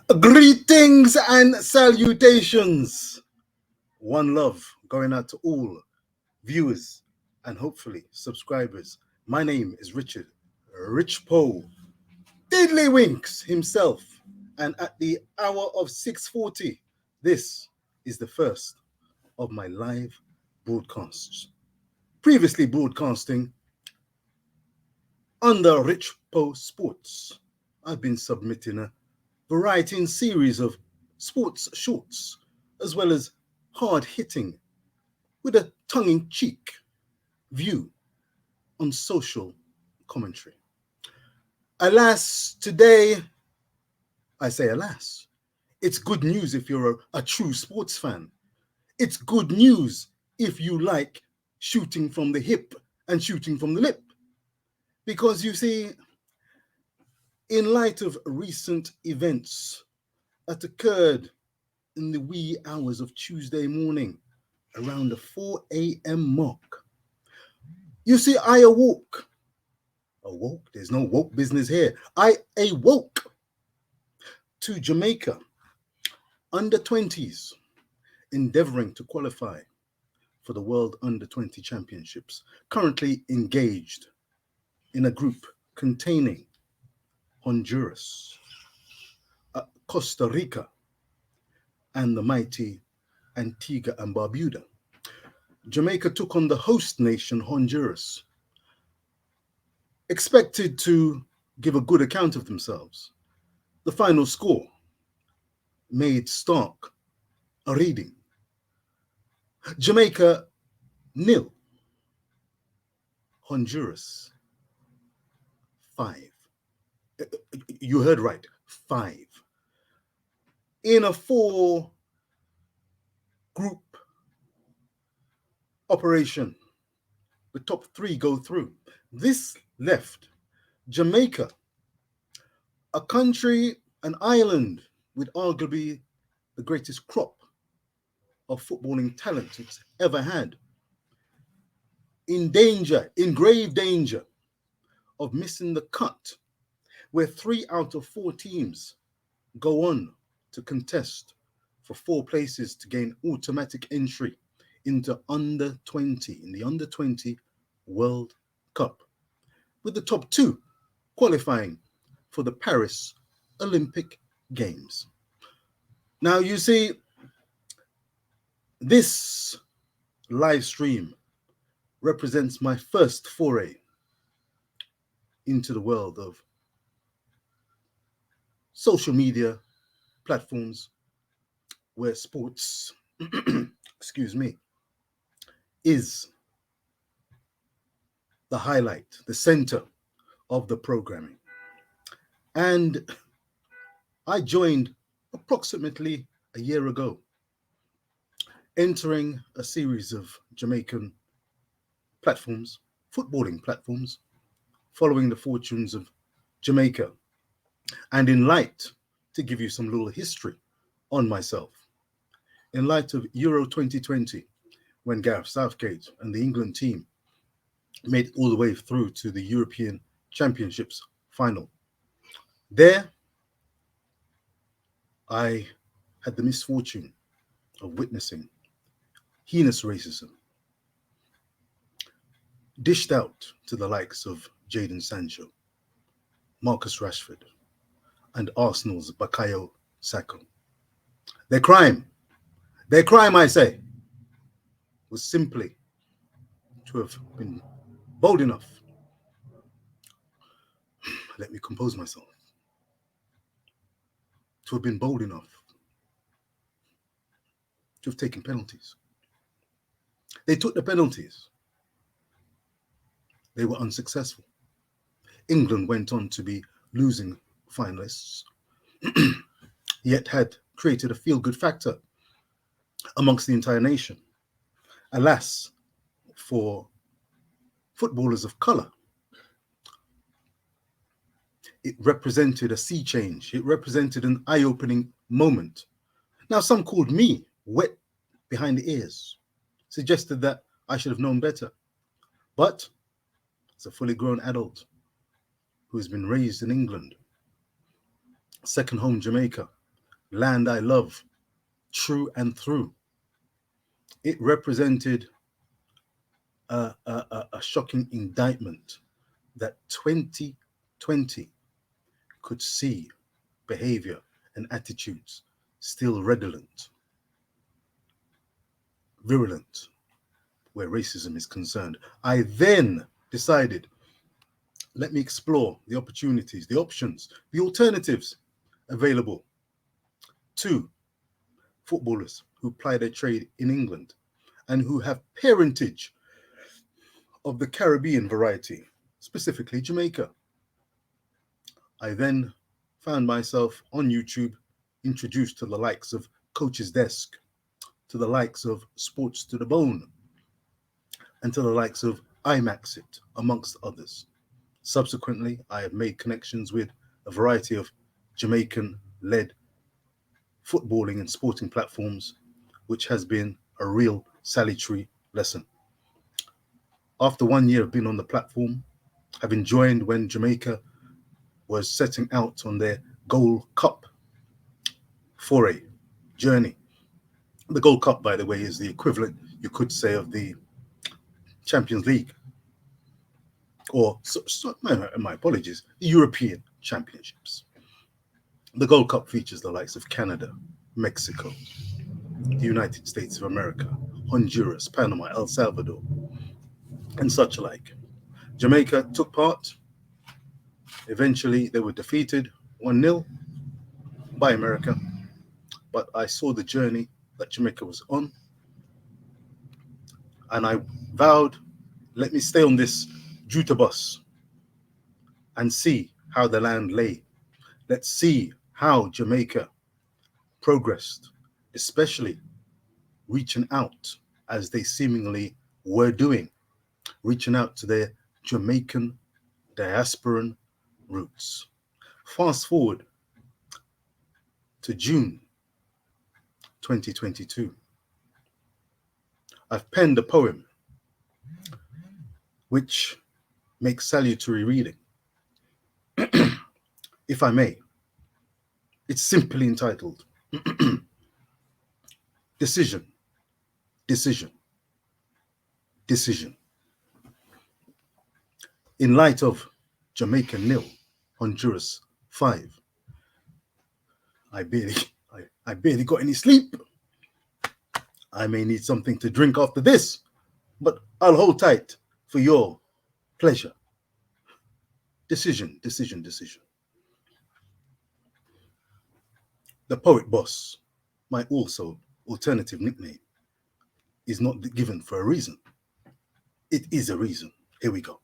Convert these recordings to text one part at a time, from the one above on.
Greetings and salutations. One love going out to all viewers and hopefully subscribers. My name is Richard RichPo Winks himself. And at the hour of 6:40, this is the first of my live broadcasts. Previously broadcasting under RichPo Sports, I've been submitting a variety and series of sports shorts, as well as hard-hitting with a tongue-in-cheek view on social commentary. Alas, today, I say alas, it's good news if you're a true sports fan. It's good news if you like shooting from the hip and shooting from the lip. Because you see, in light of recent events that occurred in the wee hours of Tuesday morning, around the 4 a.m. mark, you see, I awoke. There's no woke business here. I awoke to Jamaica under 20s, endeavoring to qualify for the World Under 20 Championships, currently engaged in a group containing Honduras, Costa Rica, and the mighty Antigua and Barbuda. Jamaica took on the host nation, Honduras, expected to give a good account of themselves. The final score made stark a reading. Jamaica 0, Honduras 5. You heard right, 5. In a 4 group operation, the top 3 go through. This left Jamaica, a country, an island with arguably the greatest crop of footballing talent it's ever had, in grave danger of missing the cut, where 3 out of 4 teams go on to contest for 4 places to gain automatic entry into under 20, in the under 20 World Cup, with the top 2 qualifying for the Paris Olympic Games. Now, you see, this live stream represents my first foray into the world of social media platforms where sports, excuse me, is the highlight, the center of the programming. And I joined approximately a year ago, entering a series of Jamaican platforms, footballing platforms, following the fortunes of Jamaica. And in light, to give you some little history on myself, in light of Euro 2020, when Gareth Southgate and the England team made it all the way through to the European Championships final, there I had the misfortune of witnessing heinous racism dished out to the likes of Jadon Sancho, Marcus Rashford, and Arsenal's Bukayo Saka. Their crime, I say, was simply to have been bold enough, let me compose myself, to have been bold enough to have taken penalties. They took the penalties. They were unsuccessful. England went on to be losing finalists, yet had created a feel-good factor amongst the entire nation. Alas, for footballers of colour, it represented a sea change. It represented an eye-opening moment. Now, some called me wet behind the ears, suggested that I should have known better. But as a fully grown adult, who has been raised in England, second home Jamaica, land I love, true and through. It represented a shocking indictment that 2020 could see behavior and attitudes still redolent, virulent where racism is concerned. I then decided, let me explore the opportunities, the options, the alternatives available to footballers who ply their trade in England and who have parentage of the Caribbean variety, specifically Jamaica. I then found myself on YouTube introduced to the likes of Coach's Desk, to the likes of Sports to the Bone, and to the likes of iMaxit, amongst others. Subsequently, I have made connections with a variety of Jamaican-led footballing and sporting platforms, which has been a real salutary lesson. After 1 year of being on the platform, having joined when Jamaica was setting out on their Gold Cup foray journey. The Gold Cup, by the way, is the equivalent, you could say, of the Champions League, or my apologies, the European Championships. The Gold Cup features the likes of Canada, Mexico, the United States of America, Honduras, Panama, El Salvador, and such like. Jamaica took part. Eventually, they were defeated 1-0 by America, but I saw the journey that Jamaica was on, and I vowed, let me stay on this Juta bus and see how the land lay. Let's see how Jamaica progressed, especially reaching out as they seemingly were doing, reaching out to their Jamaican diasporan roots. Fast forward to June 2022. I've penned a poem which makes salutary reading. If I may, it's simply entitled Decision, Decision, Decision. In light of Jamaica 0, Honduras 5, I barely got any sleep. I may need something to drink after this, but I'll hold tight for your pleasure. Decision, decision, decision. The poet boss, my also alternative nickname, is not given for a reason. It is a reason. Here we go.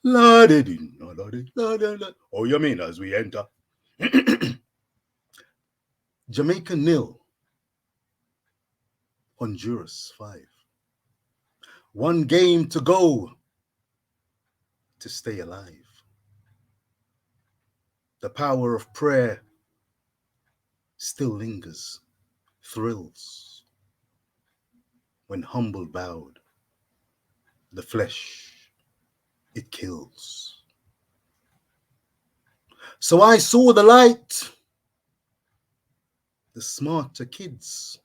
La de dee, la de, la de, la. Oh, you mean as we enter? Jamaica 0, Honduras 5. One game to go to stay alive. The power of prayer still lingers, thrills. When humble bowed, the flesh, it kills. So I saw the light, the smarter kids.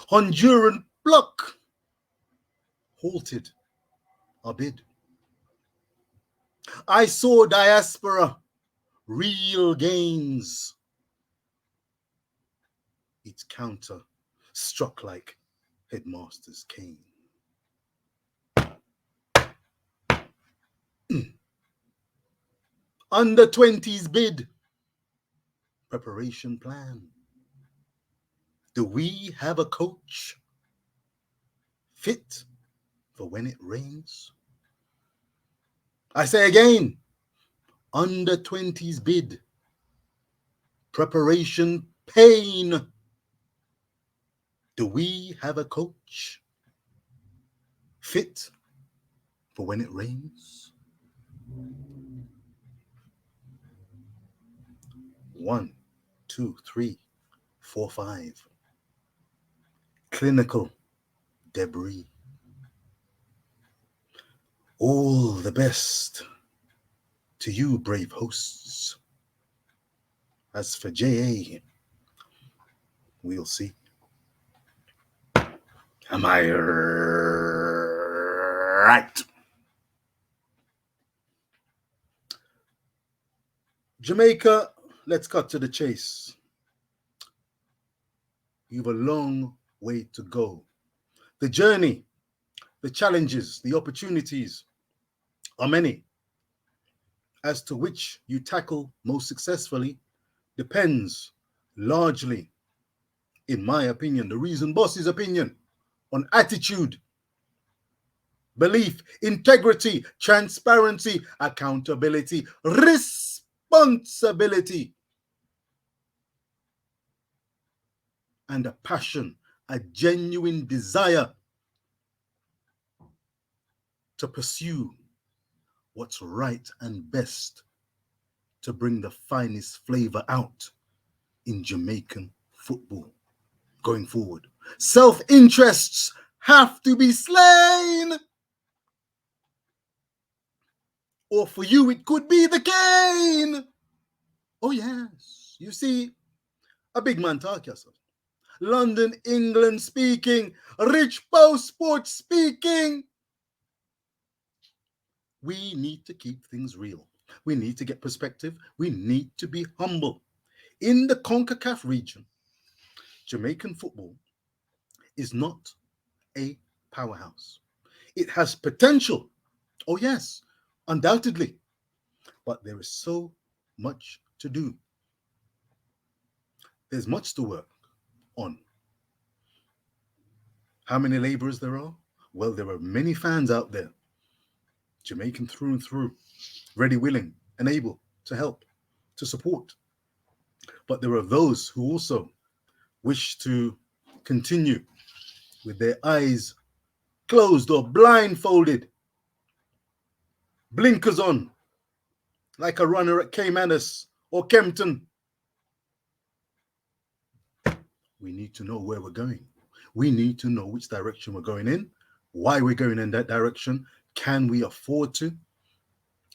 Honduran block halted our bid. I saw diaspora, real gains. Its counter struck like headmaster's cane. Under 20s bid, preparation plan. Do we have a coach fit for when it rains? I say again, under 20s bid, preparation pain. Do we have a coach fit for when it rains? 1, 2, 3, 4, 5. Clinical debris. All the best to you, brave hosts. As for JA, we'll see. Am I right? Jamaica, let's cut to the chase. You've a long way to go. The journey, the challenges, the opportunities are many. As to which you tackle most successfully depends largely, in my opinion, the reason boss's opinion, on attitude, belief, integrity, transparency, accountability, responsibility, and a passion, a genuine desire to pursue what's right and best to bring the finest flavor out in Jamaican football going forward. Self-interests have to be slain. Or for you, it could be the cane. Oh, yes. You see, a big man talk yourself. London, England speaking. RichPo Sports speaking. We need to keep things real. We need to get perspective. We need to be humble. In the CONCACAF region, Jamaican football is not a powerhouse. It has potential. Oh, yes, undoubtedly. But there is so much to do. There's much to work on. How many laborers there are? Well, there are many fans out there, Jamaican through and through, ready, willing, and able to help, to support. But there are those who also wish to continue with their eyes closed or blindfolded, blinkers on, like a runner at Caymanas or Kempton. We need to know where we're going. We need to know which direction we're going in, why we're going in that direction. Can we afford to?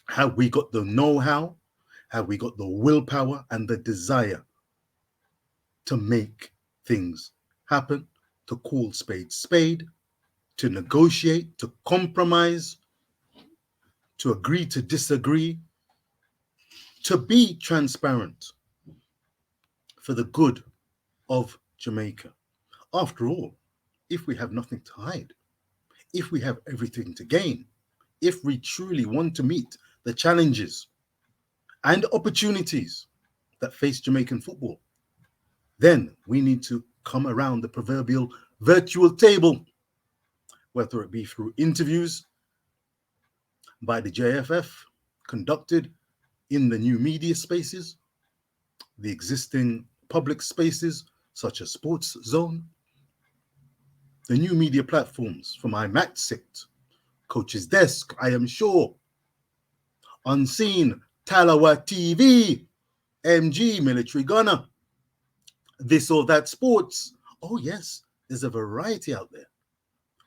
Have we got the know-how? Have we got the willpower and the desire to make things happen, to call spade spade, to negotiate, to compromise, to agree to disagree, to be transparent for the good of Jamaica? After all, if we have nothing to hide, if we have everything to gain, if we truly want to meet the challenges and opportunities that face Jamaican football, then we need to come around the proverbial virtual table, whether it be through interviews by the JFF conducted in the new media spaces, the existing public spaces such as Sports Zone, the new media platforms from iMatSit, Coach's Desk, I am sure, Unseen, Talawa TV, MG, Military Gunner, This or That Sports. Oh yes, there's a variety out there.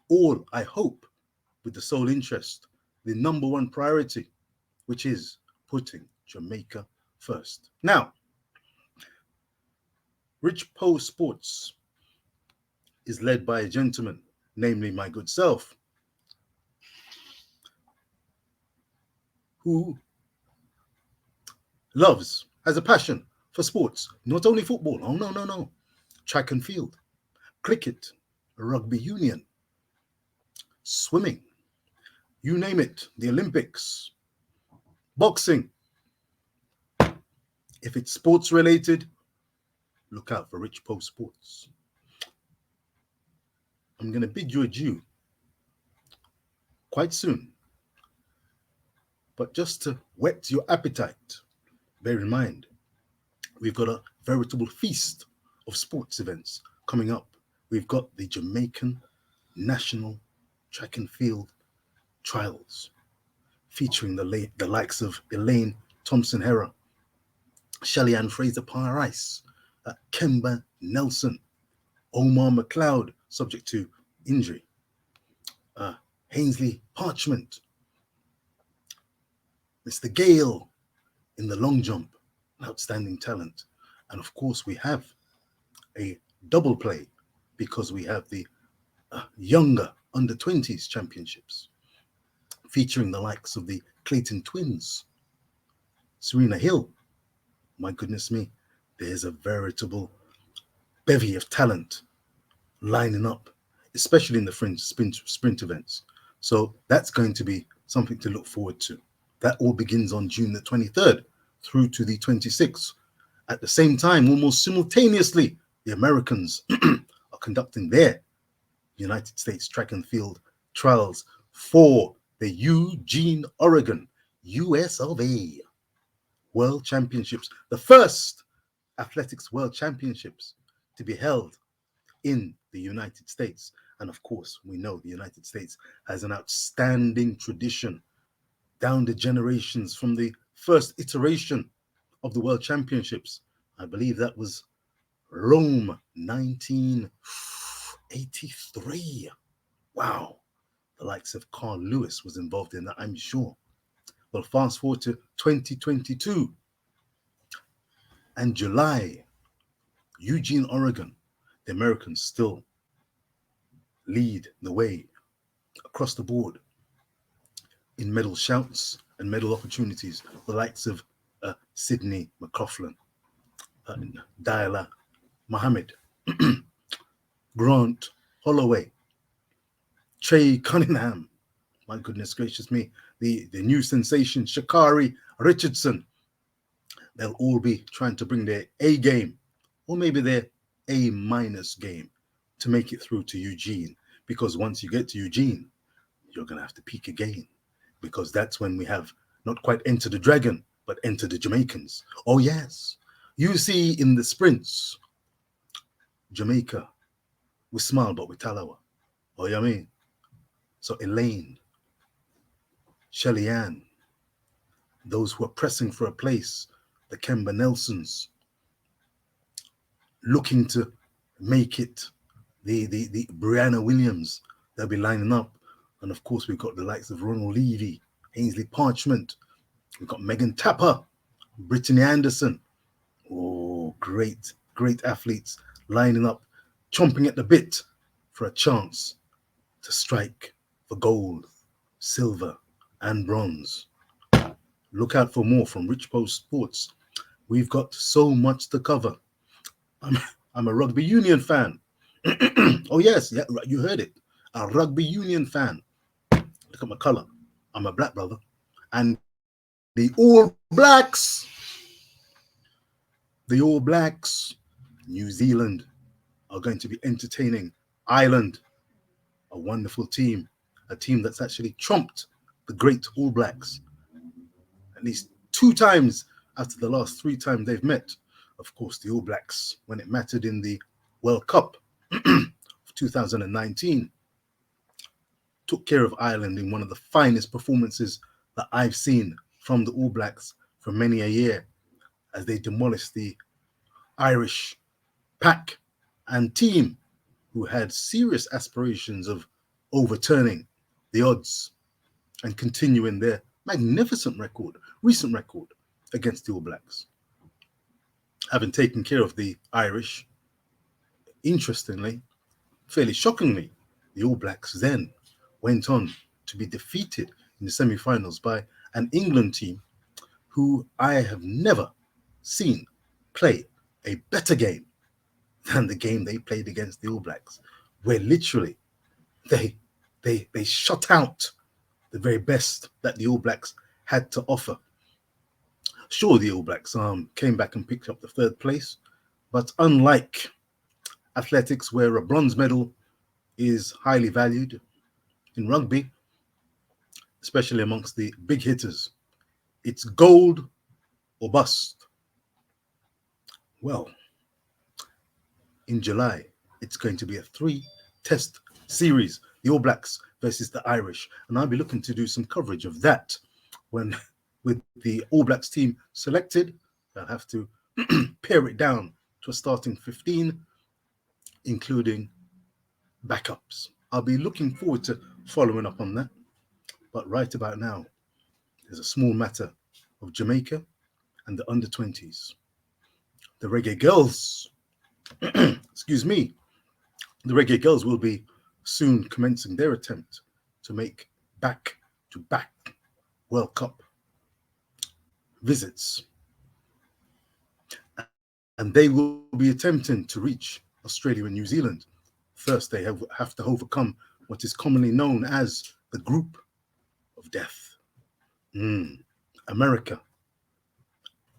All, I hope, with the sole interest, the number one priority, which is putting Jamaica first. Now, RichPo Sports is led by a gentleman, namely my good self, who loves, has a passion for sports, not only football, oh no, track and field, cricket, rugby union, swimming, you name it, the Olympics, boxing. If it's sports related, look out for RichPo Sports. I'm going to bid you adieu quite soon. But just to whet your appetite, bear in mind, we've got a veritable feast of sports events coming up. We've got the Jamaican National Track and Field Trials, featuring the likes of Elaine Thompson-Herah, Shelly-Ann Fraser-Price, Kemba Nelson, Omar McLeod, subject to injury, Hainsley Parchment, Mr. Gale in the long jump, outstanding talent. And of course, we have a double play because we have the younger under 20s championships featuring the likes of the Clayton twins, Serena Hill. My goodness me, there's a veritable bevy of talent lining up, especially in the sprint events. So that's going to be something to look forward to. That all begins on June the 23rd through to the 26th. At the same time, almost simultaneously, the Americans are conducting their United States track and field trials for the Eugene, Oregon, US of A World Championships, the first athletics world championships to be held in the United States. And of course, we know the United States has an outstanding tradition down the generations from the first iteration of the World Championships. I believe that was Rome 1983. Wow. The likes of Carl Lewis was involved in that, I'm sure. Well, fast forward to 2022 and July, Eugene, Oregon. The Americans still lead the way across the board in medal shouts and medal opportunities. The likes of Sydney McLaughlin, Diala Mohammed, Grant Holloway, Trey Cunningham, my goodness gracious me, the new sensation, Sha'Carri Richardson. They'll all be trying to bring their A game, or maybe their A minus game, to make it through to Eugene. Because once you get to Eugene, you're going to have to peak again. Because that's when we have not quite Enter the Dragon, but Enter the Jamaicans. Oh yes, you see in the sprints, Jamaica, we smile but we talawa. Oh, you know what I mean? So Elaine, Shelly Ann, those who are pressing for a place, the Kemba Nelsons, looking to make it, the Brianna Williams, they'll be lining up. And of course, we've got the likes of Ronald Levy, Ainsley Parchment, we've got Megan Tapper, Brittany Anderson. Oh, great athletes lining up, chomping at the bit for a chance to strike for gold, silver, and bronze. Look out for more from RichPo Sports. We've got so much to cover. I'm a rugby union fan. Oh yes, yeah, you heard it. A rugby union fan. Look at my color. I'm a black brother. And the All Blacks, New Zealand, are going to be entertaining Ireland, a wonderful team, a team that's actually trumped the great All Blacks at least 2 times after the last 3 times they've met. Of course, the All Blacks, when it mattered in the World Cup of 2019, took care of Ireland in one of the finest performances that I've seen from the All Blacks for many a year, as they demolished the Irish pack and team who had serious aspirations of overturning the odds and continuing their magnificent recent record against the All Blacks. Having taken care of the Irish, interestingly, fairly shockingly, the All Blacks then went on to be defeated in the semi-finals by an England team who I have never seen play a better game than the game they played against the All Blacks, where literally they shut out the very best that the All Blacks had to offer. Sure, the All Blacks came back and picked up the 3rd place, but unlike athletics, where a bronze medal is highly valued, in rugby, especially amongst the big hitters, it's gold or bust. Well, in July, it's going to be a 3-test series, the All Blacks versus the Irish, and I'll be looking to do some coverage of that when, with the All Blacks team selected, I'll have to pare it down to a starting 15, including backups. I'll be looking forward to following up on that, but right about now, there's a small matter of Jamaica and the under-20s. The Reggae Girls, excuse me, the Reggae Girls will be soon commencing their attempt to make back-to-back World Cup visits. And they will be attempting to reach Australia and New Zealand. First, they have to overcome what is commonly known as the group of death. America,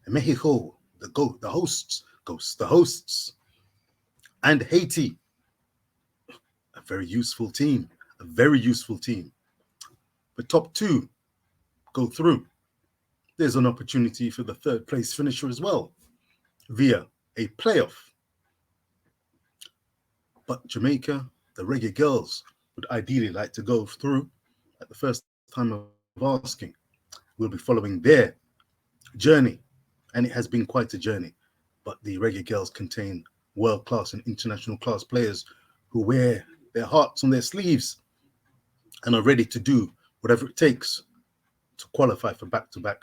Mexico, the hosts, and Haiti. A very useful team. The top two go through. There's an opportunity for the third place finisher as well, via a playoff. But Jamaica, the Reggae Girls, would ideally like to go through at the first time of asking. We'll be following their journey, and it has been quite a journey. But the Reggae Girls contain world-class and international class players who wear their hearts on their sleeves and are ready to do whatever it takes to qualify for back-to-back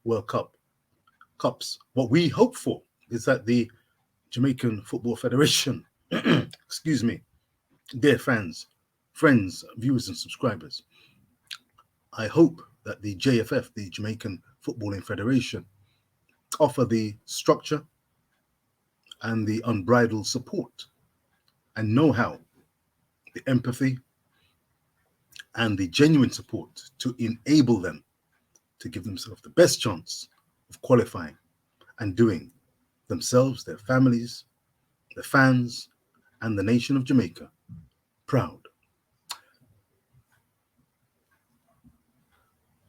World Cups. What we hope for is that the Jamaican Football Federation, excuse me, dear fans, friends, viewers and subscribers, I hope that the JFF, the Jamaican Footballing Federation, offer the structure and the unbridled support and know-how, the empathy and the genuine support to enable them to give themselves the best chance of qualifying and doing themselves, their families, the fans, and the nation of Jamaica proud.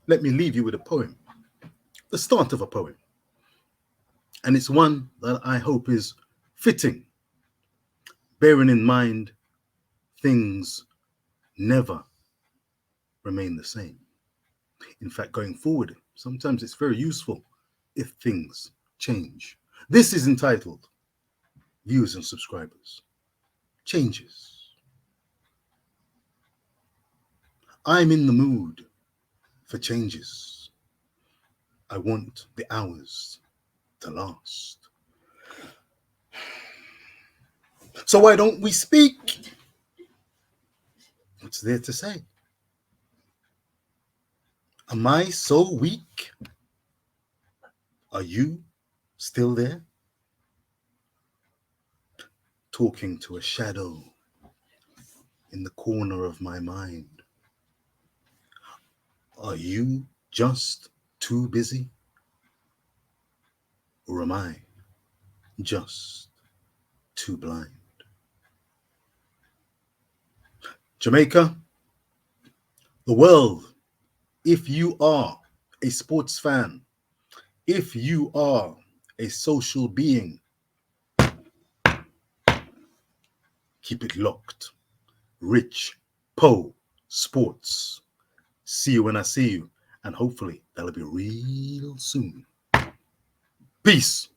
Let me leave you with a poem, the start of a poem. And it's one that I hope is fitting, bearing in mind things never remain the same. In fact, going forward, sometimes it's very useful if things change. This is entitled, Viewers and Subscribers, Changes. I'm in the mood for changes. I want the hours to last. So why don't we speak? What's there to say? Am I so weak? Are you still there? Talking to a shadow in the corner of my mind. Are you just too busy? Or am I just too blind? Jamaica, the world, if you are a sports fan, if you are a social being, keep it locked. RichPo Sports. See you when I see you, and hopefully that'll be real soon. Peace.